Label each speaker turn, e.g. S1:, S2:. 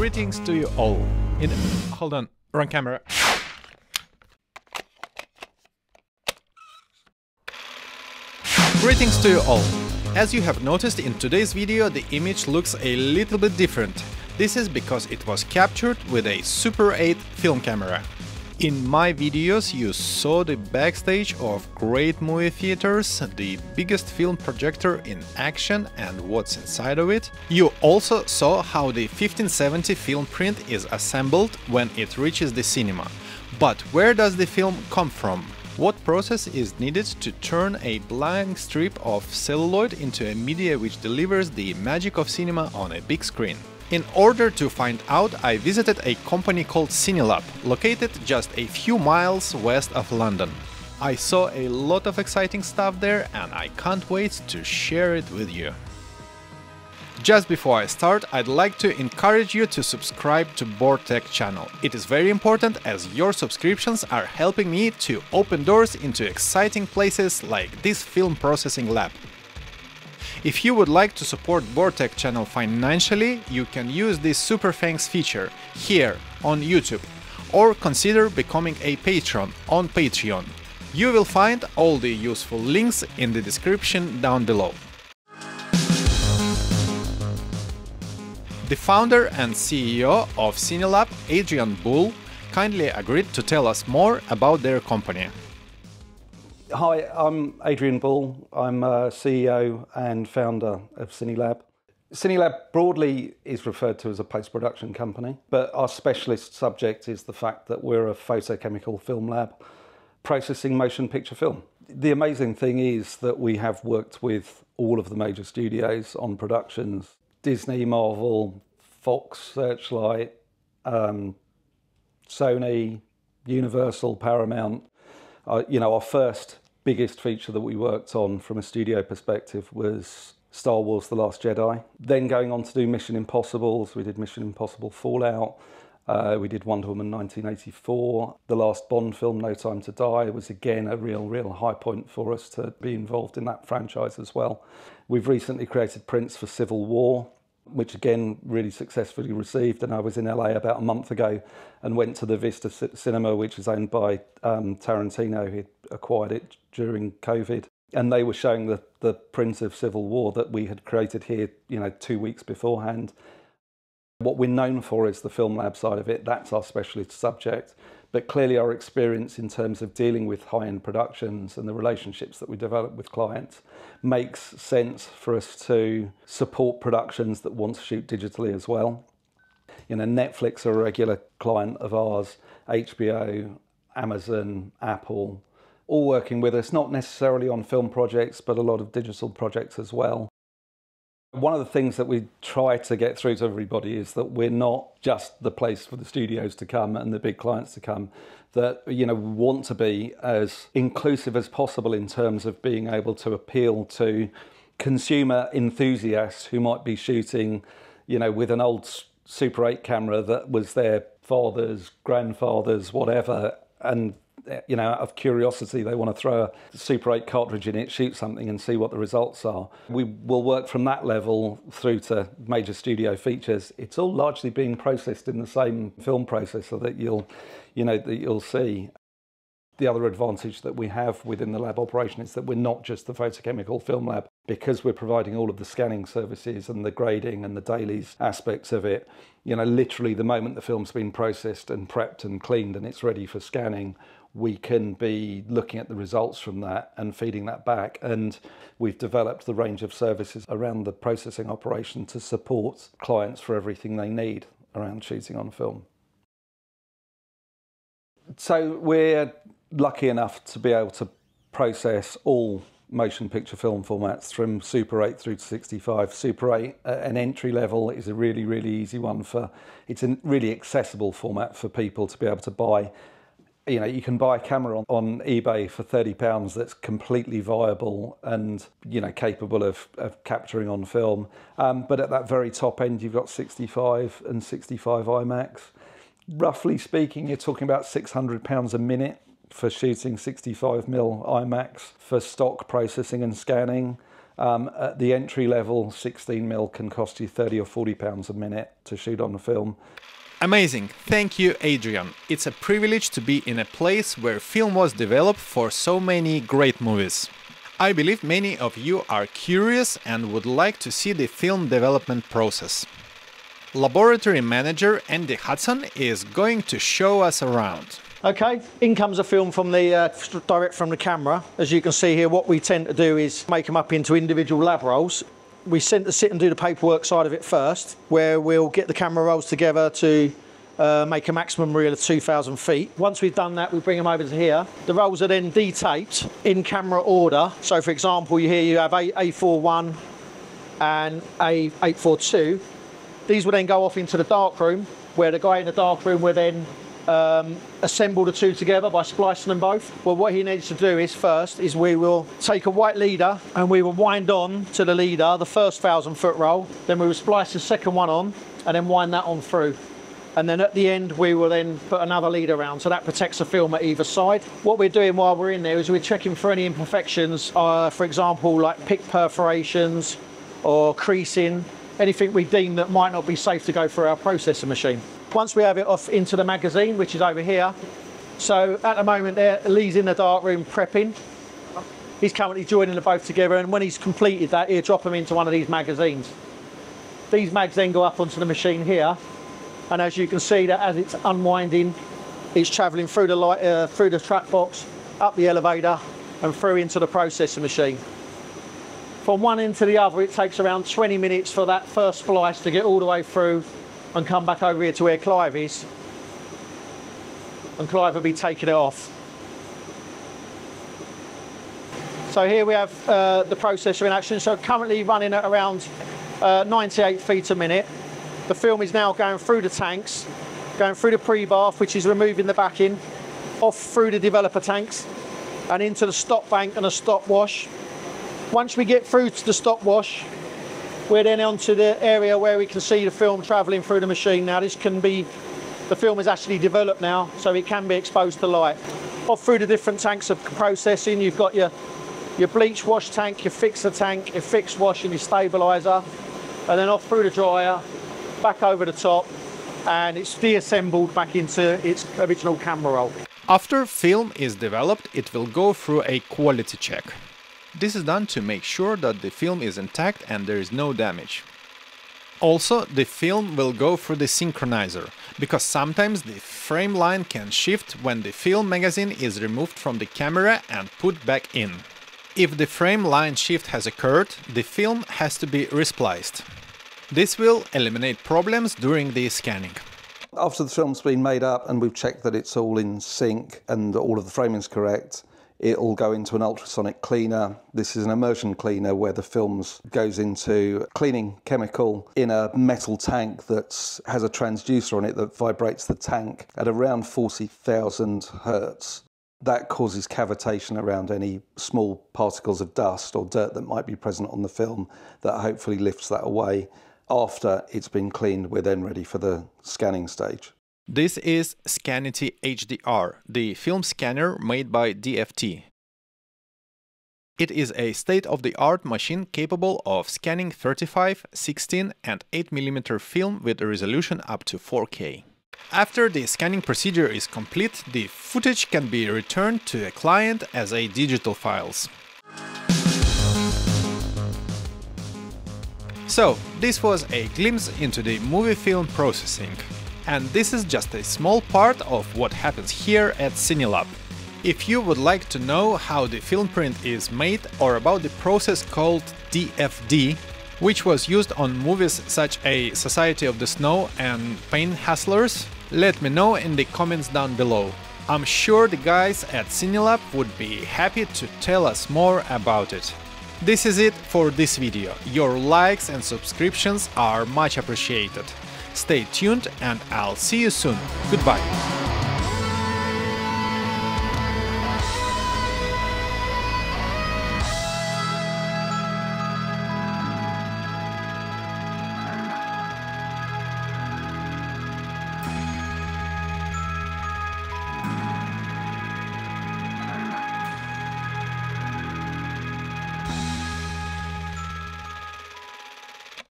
S1: Greetings to you all. Hold on, wrong camera. Greetings to you all. As you have noticed in today's video, the image looks a little bit different. This is because it was captured with a Super 8 film camera. In my videos you saw the backstage of great movie theaters, the biggest film projector in action and what's inside of it. You also saw how the 1570 film print is assembled when it reaches the cinema. But where does the film come from? What process is needed to turn a blank strip of celluloid into a media which delivers the magic of cinema on a big screen? In order to find out, I visited a company called CineLab, located just a few miles west of London. I saw a lot of exciting stuff there and I can't wait to share it with you. Just before I start, I'd like to encourage you to subscribe to BoardTech channel. It is very important as your subscriptions are helping me to open doors into exciting places like this film processing lab. If you would like to support BoardTech channel financially, you can use this Super Thanks feature here on YouTube or consider becoming a patron on Patreon. You will find all the useful links in the description down below. The founder and CEO of CineLab, Adrian, kindly agreed to tell us more about their company.
S2: Hi, I'm Adrian Bull. I'm CEO and founder of CineLab. CineLab broadly is referred to as a post-production company, but our specialist subject is the fact that we're a photochemical film lab processing motion picture film. The amazing thing is that we have worked with all of the major studios on productions: Disney, Marvel, Fox, Searchlight, Sony, Universal, Paramount. Our first biggest feature that we worked on from a studio perspective was Star Wars: The Last Jedi. Then going on to do Mission Impossibles, we did Mission Impossible Fallout, we did Wonder Woman 1984. The last Bond film, No Time to Die, was again a real high point for us to be involved in that franchise as well. We've recently created prints for Civil War, which again really successfully received, and I was in LA about a month ago and went to the Vista Cinema, which is owned by Tarantino. He acquired it during COVID, and they were showing the print of Civil War that we had created here 2 weeks beforehand. What we're known for is the film lab side of it. That's our specialist subject. But clearly our experience in terms of dealing with high-end productions and the relationships that we develop with clients makes sense for us to support productions that want to shoot digitally as well. Netflix are a regular client of ours, HBO, Amazon, Apple, all working with us, not necessarily on film projects, but a lot of digital projects as well. One of the things that we try to get through to everybody is that we're not just the place for the studios to come and the big clients to come, that we want to be as inclusive as possible in terms of being able to appeal to consumer enthusiasts who might be shooting with an old Super 8 camera that was their father's, grandfather's, whatever, and out of curiosity, they want to throw a Super 8 cartridge in it, shoot something and see what the results are. We will work from that level through to major studio features. It's all largely being processed in the same film processor that you'll see. The other advantage that we have within the lab operation is that we're not just the photochemical film lab, because we're providing all of the scanning services and the grading and the dailies aspects of it. Literally the moment the film's been processed and prepped and cleaned and it's ready for scanning, we can be looking at the results from that and feeding that back. And we've developed the range of services around the processing operation to support clients for everything they need around shooting on film. So we're lucky enough to be able to process all motion picture film formats from Super 8 through to 65. Super 8 at an entry level is a really easy one it's a really accessible format for people to be able to buy. You can buy a camera on eBay for £30 that's completely viable and capable of capturing on film. But at that very top end, you've got 65 and 65 IMAX. Roughly speaking, you're talking about £600 a minute for shooting 65mm IMAX for stock processing and scanning. At the entry level, 16mm can cost you £30 or £40 a minute to shoot on the film.
S1: Amazing! Thank you, Adrian. It's a privilege to be in a place where film was developed for so many great movies. I believe many of you are curious and would like to see the film development process. Laboratory manager Andy Hudson is going to show us around.
S3: Okay, in comes a film from the direct from the camera. As you can see here, what we tend to do is make them up into individual lab rolls. We tend to sit and do the paperwork side of it first, where we'll get the camera rolls together to make a maximum reel of 2,000 feet. Once we've done that, we bring them over to here. The rolls are then detaped in camera order. So for example, you have A41 and A842. These will then go off into the darkroom, where the guy in the darkroom will then assemble the two together by splicing them both. Well, what he needs to do is first is we will take a white leader and we will wind on to the leader the first 1,000-foot roll. Then we will splice the second one on and then wind that on through. And then at the end we will then put another leader around, so that protects the film at either side. What we're doing while we're in there is we're checking for any imperfections, for example like pick perforations or creasing, anything we deem that might not be safe to go through our processing machine. Once we have it off into the magazine, which is over here, so at the moment there, Lee's in the dark room prepping. He's currently joining them both together, and when he's completed that, he'll drop them into one of these magazines. These mags then go up onto the machine here, and as you can see that as it's unwinding, it's travelling through the light, through the trap box, up the elevator, and through into the processing machine. From one end to the other, it takes around 20 minutes for that first splice to get all the way through and come back over here to where Clive is. And Clive will be taking it off. So here we have the processor in action. So currently running at around 98 feet a minute. The film is now going through the tanks, going through the pre-bath, which is removing the backing, off through the developer tanks, and into the stop bank and the stop wash. Once we get through to the stop wash, we're then onto the area where we can see the film travelling through the machine. Now this can be, the film is actually developed now, so it can be exposed to light. Off through the different tanks of processing, you've got your bleach wash tank, your fixer tank, your fixed wash and your stabiliser, and then off through the dryer, back over the top, and it's deassembled back into its original camera roll.
S1: After film is developed, it will go through a quality check. This is done to make sure that the film is intact and there is no damage. Also, the film will go through the synchronizer, because sometimes the frame line can shift when the film magazine is removed from the camera and put back in. If the frame line shift has occurred, the film has to be respliced. This will eliminate problems during the scanning.
S2: After the film's been made up and we've checked that it's all in sync and all of the framing's correct, it'll go into an ultrasonic cleaner. This is an immersion cleaner where the films goes into cleaning chemical in a metal tank that has a transducer on it that vibrates the tank at around 40,000 hertz. That causes cavitation around any small particles of dust or dirt that might be present on the film, that hopefully lifts that away. After it's been cleaned, we're then ready for the scanning stage.
S1: This is Scanity HDR, the film scanner made by DFT. It is a state-of-the-art machine capable of scanning 35, 16 and 8mm film with a resolution up to 4K. After the scanning procedure is complete, the footage can be returned to a client as a digital files. So, this was a glimpse into the movie film processing. And this is just a small part of what happens here at CineLab. If you would like to know how the film print is made or about the process called DFD, which was used on movies such as Society of the Snow and Pain Hustlers, let me know in the comments down below. I'm sure the guys at CineLab would be happy to tell us more about it. This is it for this video. Your likes and subscriptions are much appreciated. Stay tuned and I'll see you soon. Goodbye.